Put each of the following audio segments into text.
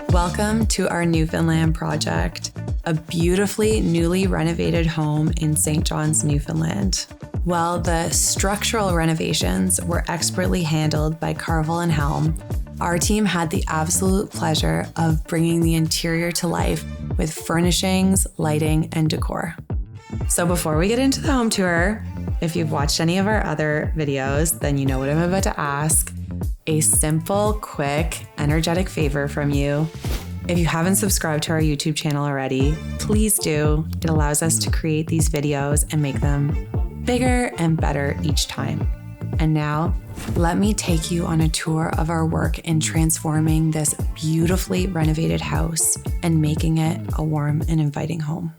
Welcome to our Newfoundland project, a beautifully newly renovated home in St. John's, Newfoundland. While the structural renovations were expertly handled by Carvel and Helm, our team had the absolute pleasure of bringing the interior to life with furnishings, lighting, and decor. So before we get into the home tour, if you've watched any of our other videos, then you know what I'm about to ask. A simple, quick, energetic favor from you. If you haven't subscribed to our YouTube channel already, please do. It allows us to create these videos and make them bigger and better each time. And now, let me take you on a tour of our work in transforming this beautifully renovated house and making it a warm and inviting home.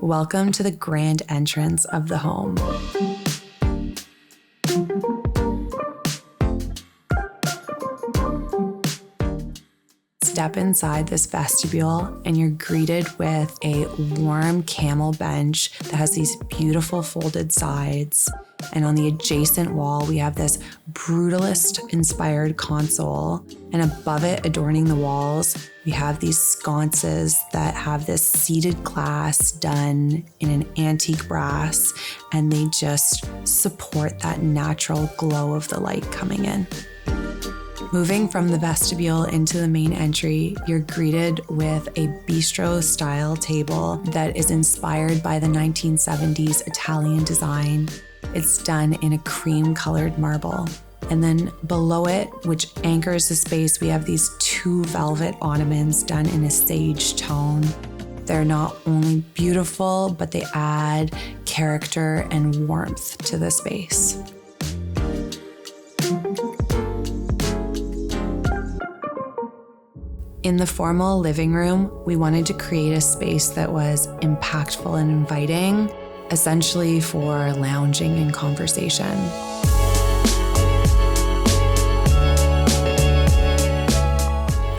Welcome to the grand entrance of the home. Step inside this vestibule and you're greeted with a warm camel bench that has these beautiful folded sides. And on the adjacent wall, we have this brutalist-inspired console. And above it, adorning the walls, we have these sconces that have this seated glass done in an antique brass, and they just support that natural glow of the light coming in. Moving from the vestibule into the main entry, you're greeted with a bistro-style table that is inspired by the 1970s Italian design. It's done in a cream-colored marble. And then below it, which anchors the space, we have these two velvet ottomans done in a sage tone. They're not only beautiful, but they add character and warmth to the space. In the formal living room, we wanted to create a space that was impactful and inviting, essentially for lounging and conversation.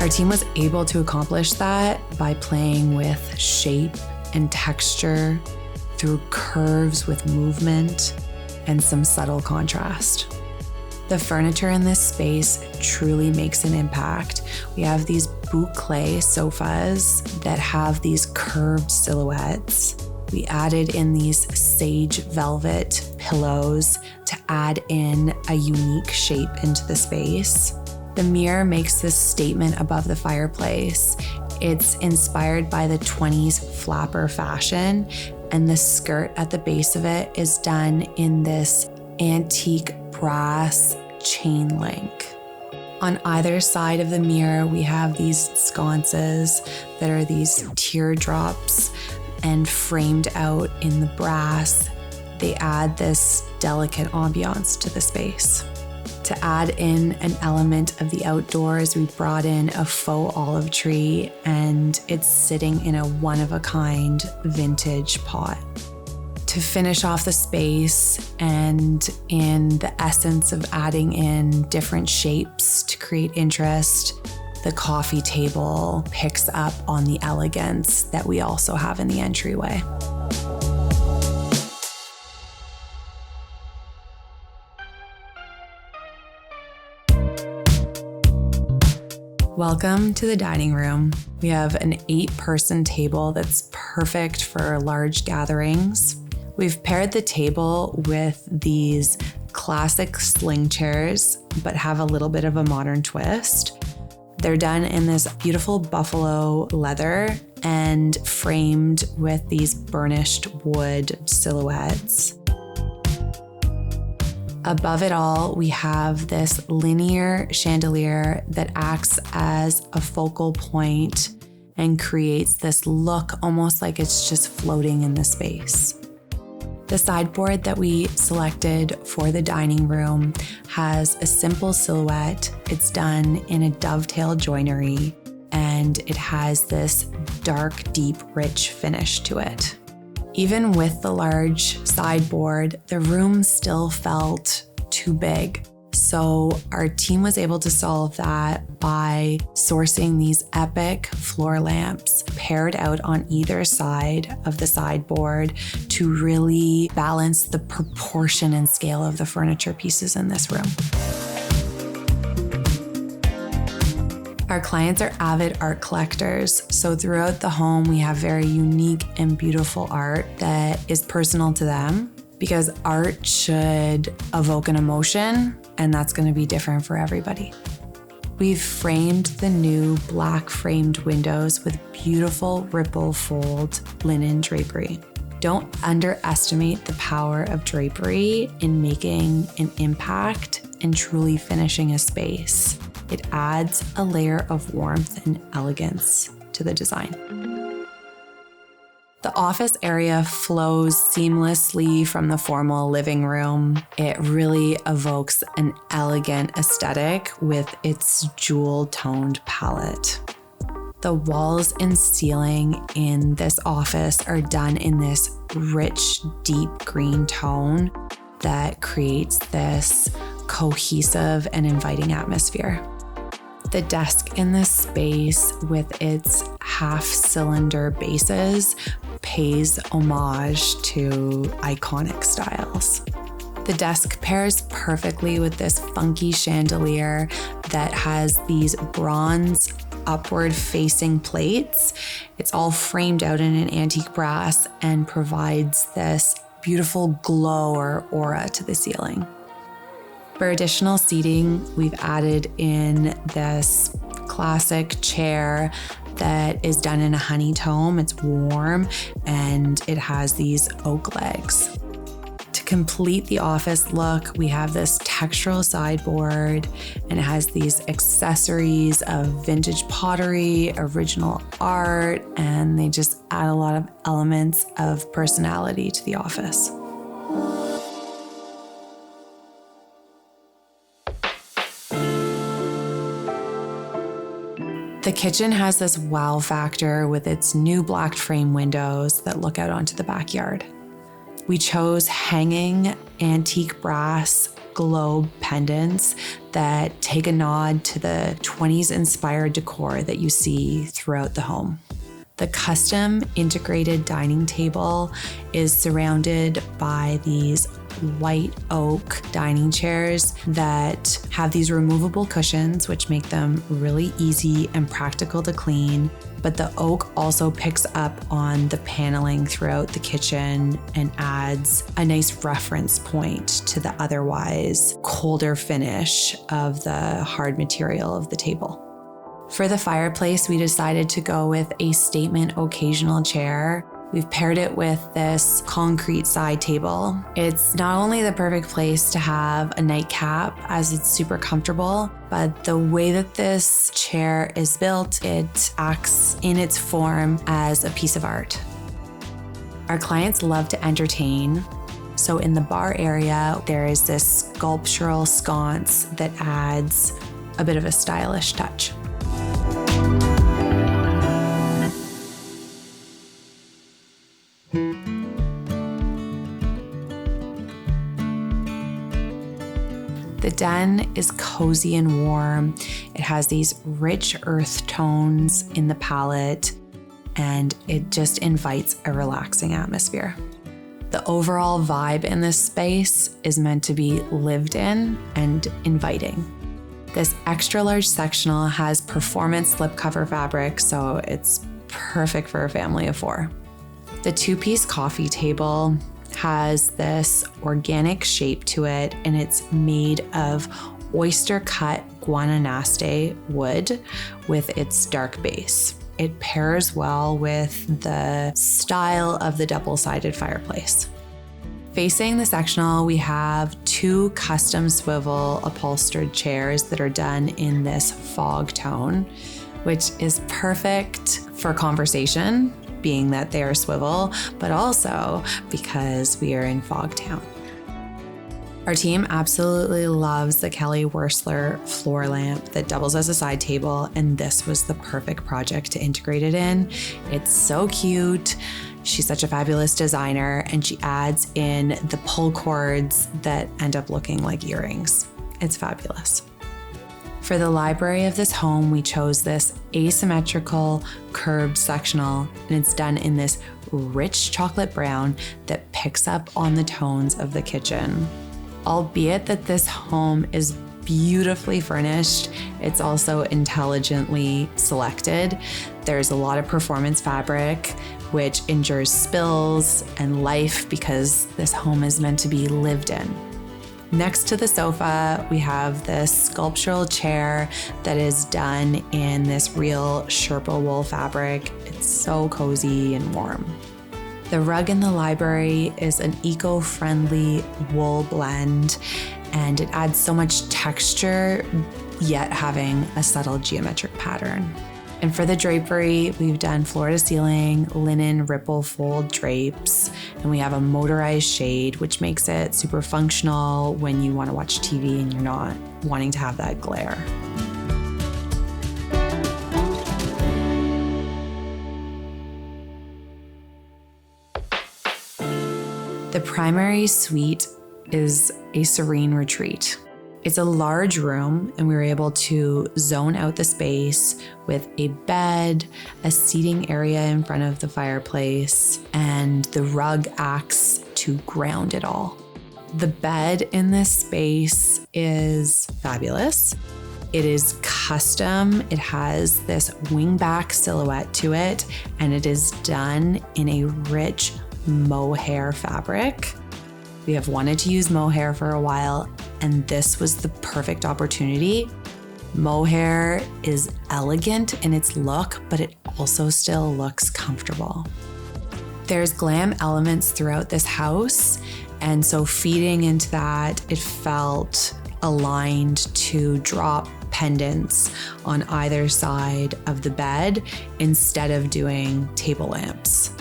Our team was able to accomplish that by playing with shape and texture through curves with movement and some subtle contrast. The furniture in this space truly makes an impact. We have these boucle sofas that have these curved silhouettes. We added in these sage velvet pillows to add in a unique shape into the space. The mirror makes this statement above the fireplace. It's inspired by the 20s flapper fashion, and the skirt at the base of it is done in this antique brass chain link. On either side of the mirror, we have these sconces that are these teardrops, and framed out in the brass, they add this delicate ambiance to the space. To add in an element of the outdoors, we brought in a faux olive tree, and it's sitting in a one-of-a-kind vintage pot. To finish off the space, and in the essence of adding in different shapes to create interest, the coffee table picks up on the elegance that we also have in the entryway. Welcome to the dining room. We have an 8-person table that's perfect for large gatherings. We've paired the table with these classic sling chairs, but have a little bit of a modern twist. They're done in this beautiful buffalo leather and framed with these burnished wood silhouettes. Above it all, we have this linear chandelier that acts as a focal point and creates this look almost like it's just floating in the space. The sideboard that we selected for the dining room has a simple silhouette. It's done in a dovetail joinery, and it has this dark, deep, rich finish to it. Even with the large sideboard, the room still felt too big. So our team was able to solve that by sourcing these epic floor lamps paired out on either side of the sideboard to really balance the proportion and scale of the furniture pieces in this room. Our clients are avid art collectors, so throughout the home, we have very unique and beautiful art that is personal to them, because art should evoke an emotion, and that's going to be different for everybody. We've framed the new black framed windows with beautiful ripple fold linen drapery. Don't underestimate the power of drapery in making an impact and truly finishing a space. It adds a layer of warmth and elegance to the design. The office area flows seamlessly from the formal living room. It really evokes an elegant aesthetic with its jewel-toned palette. The walls and ceiling in this office are done in this rich, deep green tone that creates this cohesive and inviting atmosphere. The desk in this space with its half-cylinder bases pays homage to iconic styles. The desk pairs perfectly with this funky chandelier that has these bronze upward-facing plates. It's all framed out in an antique brass and provides this beautiful glow or aura to the ceiling. For additional seating, we've added in this classic chair that is done in a honey tone. It's warm and it has these oak legs. To complete the office look, we have this textural sideboard, and it has these accessories of vintage pottery, original art, and they just add a lot of elements of personality to the office. The kitchen has this wow factor with its new black frame windows that look out onto the backyard. We chose hanging antique brass globe pendants that take a nod to the 20s inspired decor that you see throughout the home. The custom integrated dining table is surrounded by these white oak dining chairs that have these removable cushions, which make them really easy and practical to clean. But the oak also picks up on the paneling throughout the kitchen and adds a nice reference point to the otherwise colder finish of the hard material of the table. For the fireplace, we decided to go with a statement occasional chair. We've paired it with this concrete side table. It's not only the perfect place to have a nightcap, as it's super comfortable, but the way that this chair is built, it acts in its form as a piece of art. Our clients love to entertain. So in the bar area, there is this sculptural sconce that adds a bit of a stylish touch. The den is cozy and warm. It has these rich earth tones in the palette, and it just invites a relaxing atmosphere. The overall vibe in this space is meant to be lived in and inviting. This extra large sectional has performance slipcover fabric, so it's perfect for a family of 4. The 2-piece coffee table has this organic shape to it, and it's made of oyster-cut guanaste wood with its dark base. It pairs well with the style of the double-sided fireplace. Facing the sectional, we have 2 custom swivel upholstered chairs that are done in this fog tone, which is perfect for conversation, being that they are swivel, but also because we are in Fogtown. Our team absolutely loves the Kelly Wearstler floor lamp that doubles as a side table, and this was the perfect project to integrate it in. It's so cute. She's such a fabulous designer, and she adds in the pull cords that end up looking like earrings. It's fabulous. For the library of this home, we chose this asymmetrical curved sectional, and it's done in this rich chocolate brown that picks up on the tones of the kitchen. Albeit that this home is beautifully furnished, it's also intelligently selected. There's a lot of performance fabric, which endures spills and life because this home is meant to be lived in. Next to the sofa, we have this sculptural chair that is done in this real Sherpa wool fabric. It's so cozy and warm. The rug in the library is an eco-friendly wool blend, and it adds so much texture, yet having a subtle geometric pattern. And for the drapery, we've done floor to ceiling linen ripple fold drapes, and we have a motorized shade, which makes it super functional when you want to watch TV and you're not wanting to have that glare. The primary suite is a serene retreat. It's a large room, and we were able to zone out the space with a bed, a seating area in front of the fireplace, and the rug acts to ground it all. The bed in this space is fabulous. It is custom. It has this wingback silhouette to it, and it is done in a rich mohair fabric. We have wanted to use mohair for a while, and this was the perfect opportunity. Mohair is elegant in its look, but it also still looks comfortable. There's glam elements throughout this house, and so feeding into that, it felt aligned to drop pendants on either side of the bed instead of doing table lamps.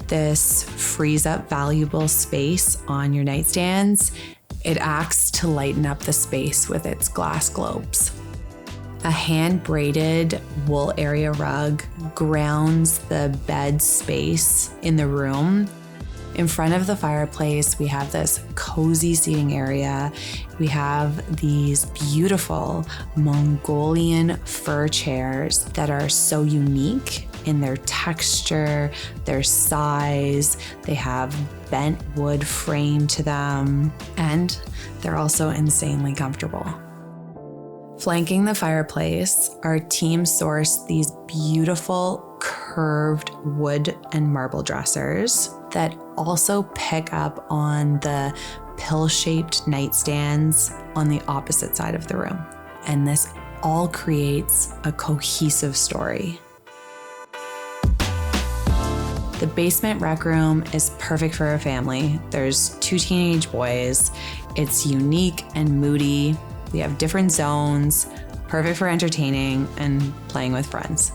This frees up valuable space on your nightstands. It acts to lighten up the space with its glass globes. A hand-braided wool area rug grounds the bed space in the room. In front of the fireplace, we have this cozy seating area. We have these beautiful Mongolian fur chairs that are so unique in their texture, their size. They have bent wood frame to them, and they're also insanely comfortable. Flanking the fireplace, our team sourced these beautiful curved wood and marble dressers that also pick up on the pill-shaped nightstands on the opposite side of the room. And this all creates a cohesive story. The basement rec room is perfect for a family. There's 2 teenage boys. It's unique and moody. We have different zones, perfect for entertaining and playing with friends.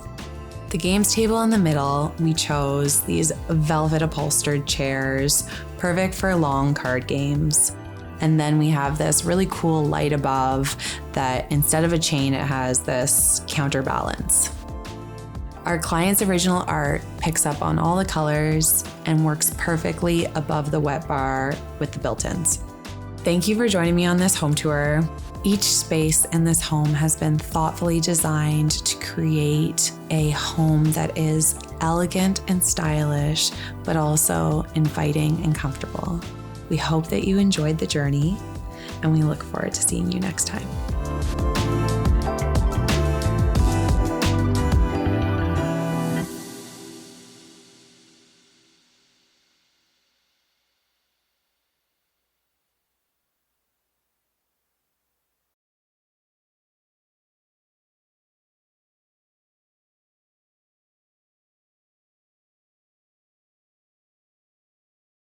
The games table in the middle, we chose these velvet upholstered chairs, perfect for long card games. And then we have this really cool light above that instead of a chain, it has this counterbalance. Our client's original art picks up on all the colors and works perfectly above the wet bar with the built-ins. Thank you for joining me on this home tour. Each space in this home has been thoughtfully designed to create a home that is elegant and stylish, but also inviting and comfortable. We hope that you enjoyed the journey, and we look forward to seeing you next time.